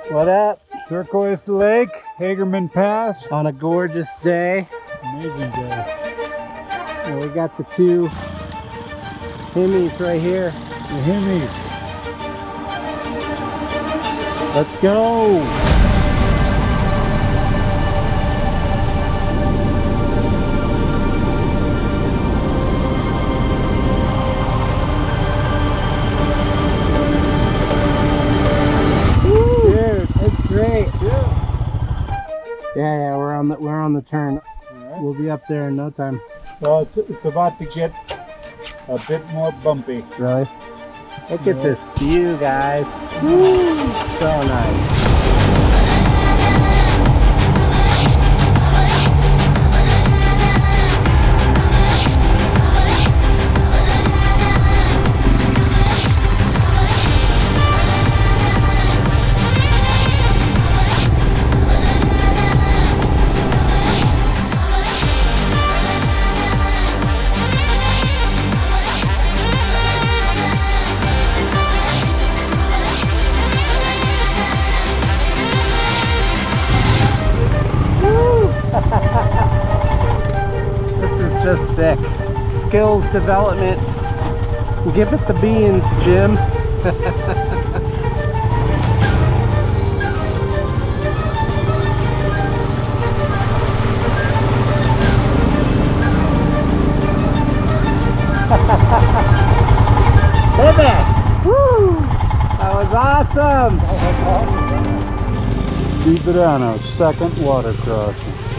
What up? Turquoise Lake, Hagerman Pass. On a gorgeous day. Amazing day. And we got the two Hemis right here. The Hemis. Let's go. Yeah, we're on the turn. Right. We'll be up there in no time. Well, it's about to get a bit more bumpy. Really? Look at this view, guys. Woo! So nice. This is just sick. Skills development. Give it the beans, Jim. Hit it! Woo! That was awesome! Keep it on our second water crossing.